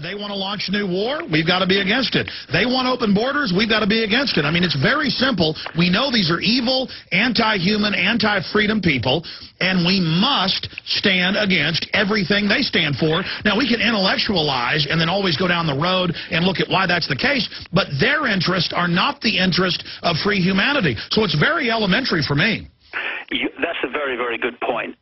They want to launch a new war. We've got to be against it. They want open borders. We've got to be against it. I mean, it's very simple. We know these are evil, anti-human, anti-freedom people, and we must stand against everything they stand for. Now, we can intellectualize and then always go down the road and look at why that's the case, but their interests are not the interest of free humanity. So it's very elementary for me. That's a very, very good point.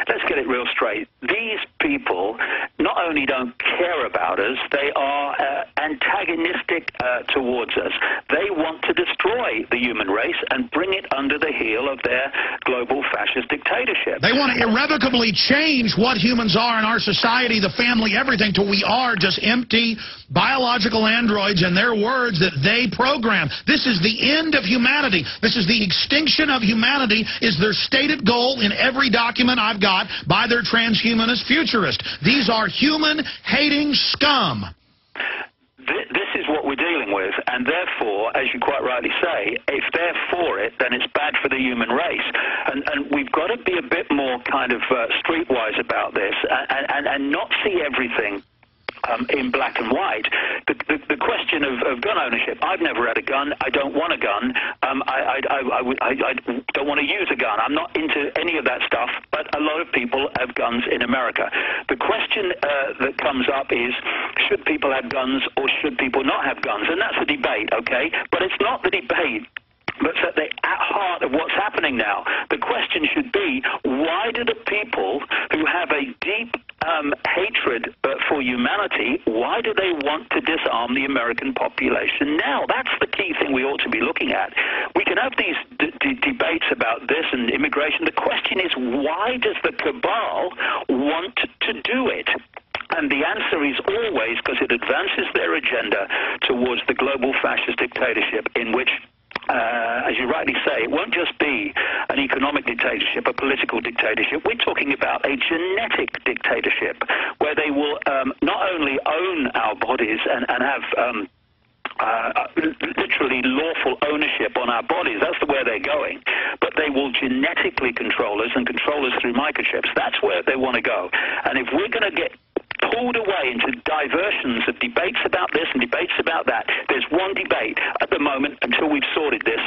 Let's get it real straight. These people not only don't care about us, they are antagonistic towards us. They want to destroy the human race and bring it under the heel of their global fascist dictatorship. They want to irrevocably change what humans are in our society, the family, everything, till we are just empty biological androids, in their words, that they program. This is the end of humanity. This is the extinction of humanity, is their stated goal in every document I've got by their transhumanist futurists. These are human-hating scum. This is what we're dealing with, and therefore, as you quite rightly say, if they're for it, then it's bad for the human race. And we've got to be a bit more kind of streetwise about this and not see everything in black and white. The question of gun ownership, I've never had a gun. I don't want a gun. I don't want to use a gun. I'm not into any of that stuff, but a lot of people have guns in America. The question that comes up is, should people have guns or should people not have guns? And that's a debate, okay? But it's not the debate that's at the heart of what's happening now. The question should be, why do the people who have a deep hatred for humanity, why do they want to disarm the American population now? That's the key thing we ought to be looking at. We can have these debates about this and immigration. The question is, why does the cabal want to do it? And the answer is always because it advances their agenda towards the global fascist dictatorship, in which, as you rightly say, it won't just be an economic dictatorship, a political dictatorship. We're talking about a genetic dictatorship where they will not only own our bodies and have literally lawful ownership on our bodies. That's where they're going. But they will genetically control us and control us through microchips. That's where they want to go. And if we're going to get pulled away into diversions of debates about this and debates about that, there's one debate at the moment until we've sorted this.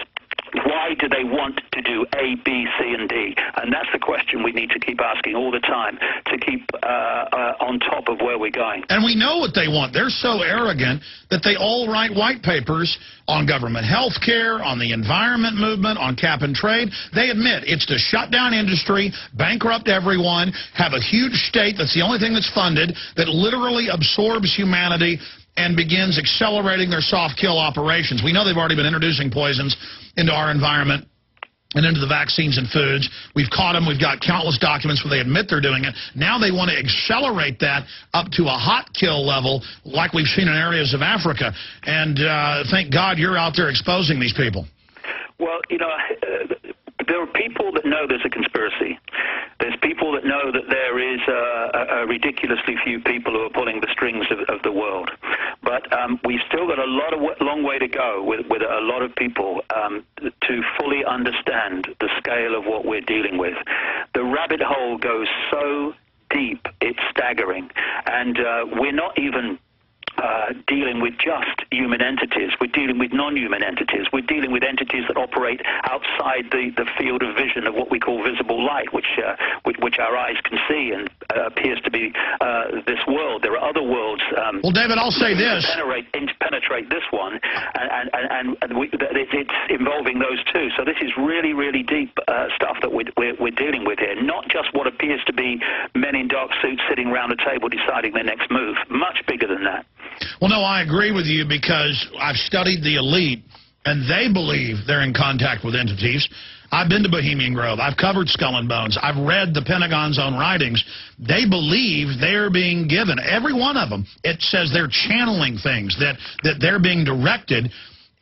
Why do they want to do A, B, C, and D? And that's the question we need to keep asking all the time to keep on top of where we're going. And we know what they want. They're so arrogant that they all write white papers on government health care, on the environment movement, on cap and trade. They admit it's to shut down industry, bankrupt everyone, have a huge state that's the only thing that's funded, that literally absorbs humanity and begins accelerating their soft kill operations. We know they've already been introducing poisons into our environment and into the vaccines and foods. We've caught them. We've got countless documents where they admit they're doing it. Now they want to accelerate that up to a hot kill level like we've seen in areas of Africa. And thank God you're out there exposing these people. Well, you know, there are people that know there's a conspiracy. There's people that know that there is a ridiculously few people who are pulling the strings of the world. But we've still got a long way to go with a lot of people to fully understand the scale of what we're dealing with. The rabbit hole goes so deep, it's staggering. And we're not even dealing with just human entities. We're dealing with non-human entities. We're dealing with entities that operate outside the field of vision of what we call visible light, which our eyes can see and appears to be this world. There are other worlds. Well, David, I'll say this. Penetrate this one, and it's involving those two. So this is really, really deep stuff that we're dealing with here. Not just what appears to be men in dark suits sitting around a table deciding their next move. Much bigger than that. Well, no, I agree with you because I've studied the elite, and they believe they're in contact with entities. I've been to Bohemian Grove. I've covered Skull and Bones. I've read the Pentagon's own writings. They believe they're being given, every one of them. It says they're channeling things, that they're being directed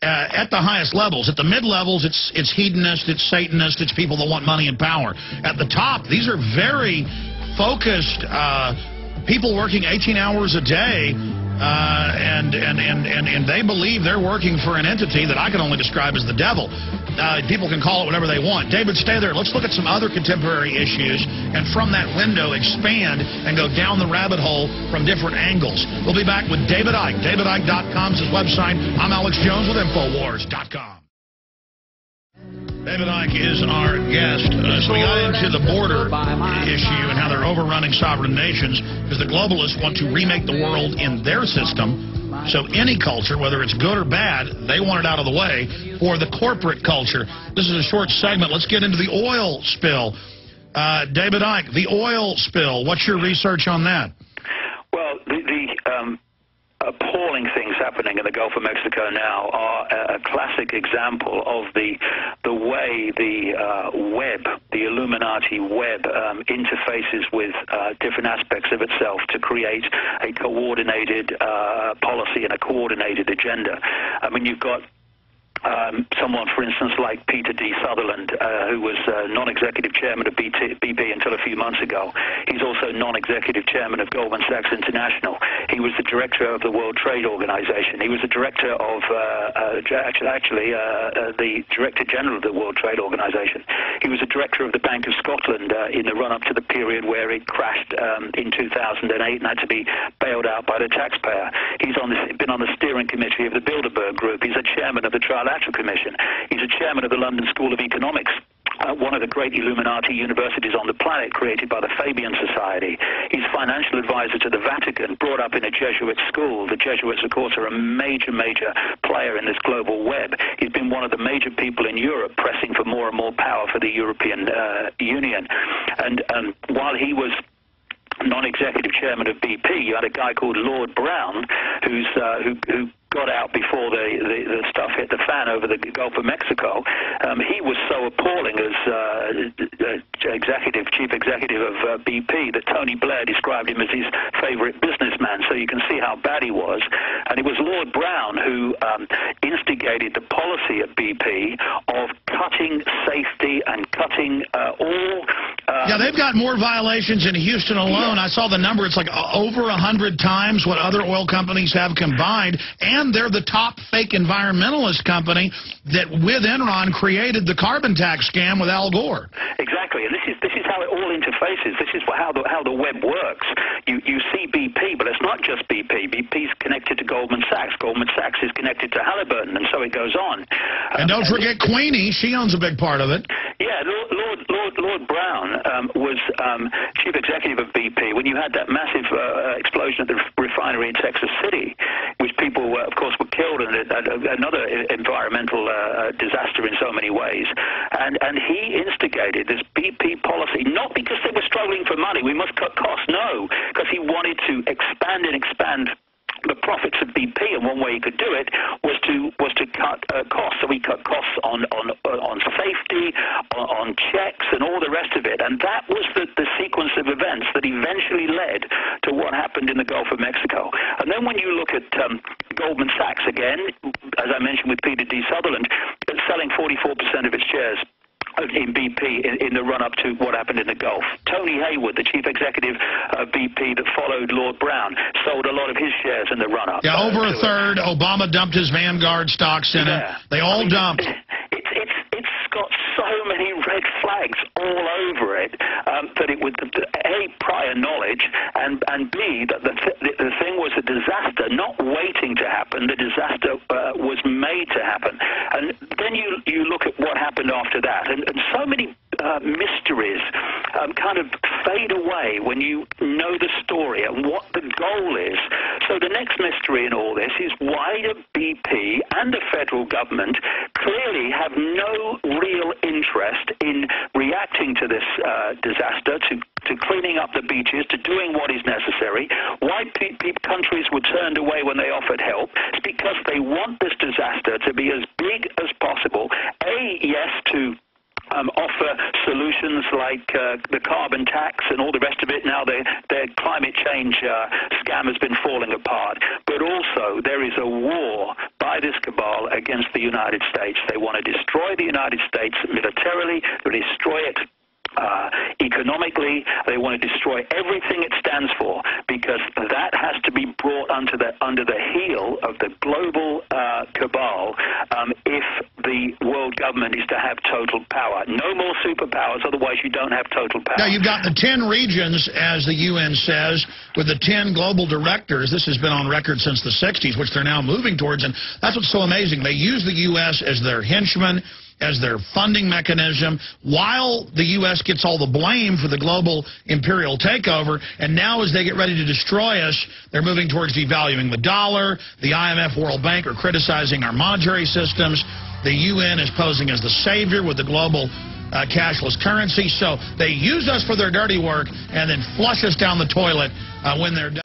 at the highest levels. At the mid-levels, it's hedonists, it's Satanists, it's people that want money and power. At the top, these are very focused people working 18 hours a day And they believe they're working for an entity that I can only describe as the devil. People can call it whatever they want. David, stay there. Let's look at some other contemporary issues, and from that window expand and go down the rabbit hole from different angles. We'll be back with David Icke. DavidIcke.com is his website. I'm Alex Jones with Infowars.com. David Icke is our guest. So we got into the border issue and how they're overrunning sovereign nations because the globalists want to remake the world in their system. So any culture, whether it's good or bad, they want it out of the way for the corporate culture. This is a short segment. Let's get into the oil spill. David Icke, the oil spill. What's your research on that? Well, the appalling things happening in the Gulf of Mexico now are a classic example of the way the web, the Illuminati web, interfaces with different aspects of itself to create a coordinated policy and a coordinated agenda. I mean, you've got someone, for instance, like Peter D. Sutherland, who was non-executive chairman of BP until a few months ago. He's also non-executive chairman of Goldman Sachs International. He was the director of the World Trade Organization. He was the director of, the director general of the World Trade Organization. He was the director of the Bank of Scotland in the run-up to the period where it crashed in 2008 and had to be bailed out by the taxpayer. He's been on the steering committee of the Bilderberg Group. He's a chairman of the Trilateral Commission. He's a chairman of the London School of Economics, one of the great Illuminati universities on the planet, created by the Fabian Society. He's financial advisor to the Vatican, brought up in a Jesuit school. The Jesuits, of course, are a major player in this global web. He's been one of the major people in Europe pressing for more and more power for the European Union. And while he was non-executive chairman of BP, you had a guy called Lord Brown, who got out before the stuff hit the fan over the Gulf of Mexico. He was so appalling as chief executive of BP that Tony Blair described him as his favorite businessman, so you can see how bad he was. And it was Lord Brown who instigated the policy at BP of cutting safety and cutting all... yeah, they've got more violations in Houston alone. I saw the number. It's like over 100 times what other oil companies have combined. And they're the top fake environmentalist company that, with Enron, created the carbon tax scam with Al Gore. Exactly. And this is how it all interfaces. This is how the web works. You see BP, but it's not just BP. BP's connected to Goldman Sachs. Goldman Sachs is connected to Halliburton, and so it goes on. And don't forget Queenie. She owns a big part of it. Yeah, Lord Brown was chief executive of BP when you had that massive explosion at the refinery in Texas City, which people, of course, were killed, and another environmental disaster in so many ways. And he instigated this BP policy, not because they were struggling for money. We must cut costs. No, because he wanted to expand the profits of BP, and one way he could do it was to cut costs. So he cut costs on safety, on checks, and all the rest of it. And that was the sequence of events that eventually led to what happened in the Gulf of Mexico. And then when you look at Goldman Sachs again, as I mentioned with Peter D. Sutherland, selling 44% of its shares in BP in the run-up to what happened in the Gulf. Tony Hayward, the chief executive of BP that followed Lord Brown, sold a lot of his shares in the run-up. Yeah, over a third. Obama dumped his Vanguard stocks in it. They all dumped. It's got so many red flags all over it that it would, A, prior knowledge, and B, that the thing was a disaster, not waiting to happen. The disaster was made to happen. And then you look at what happened after that, and so many mysteries kind of fade away when you know the story and what the goal is. So the next mystery in all this is why do BP and the federal government clearly have no real interest in reacting to this disaster, to cleaning up the beaches, to doing what is necessary. Why countries were turned away when they offered help? It's because they want this disaster to be as big as possible. Yes, to offer solutions like the carbon tax and all the rest of it. Now their climate change scam has been falling apart. But also there is a war by this cabal against the United States. They want to destroy the United States militarily, destroy it Economically, they want to destroy everything it stands for, because that has to be brought under the heel of the global cabal if the world government is to have total power. No more superpowers, otherwise you don't have total power. Now, you've got the 10 regions, as the UN says, with the 10 global directors. This has been on record since the 60s, which they're now moving towards, and that's what's so amazing. They use the U.S. as their henchman, as their funding mechanism, while the U.S. gets all the blame for the global imperial takeover. And now, as they get ready to destroy us, they're moving towards devaluing the dollar. The IMF, World Bank are criticizing our monetary systems. The UN is posing as the savior with the global cashless currency. So they use us for their dirty work and then flush us down the toilet when they're done.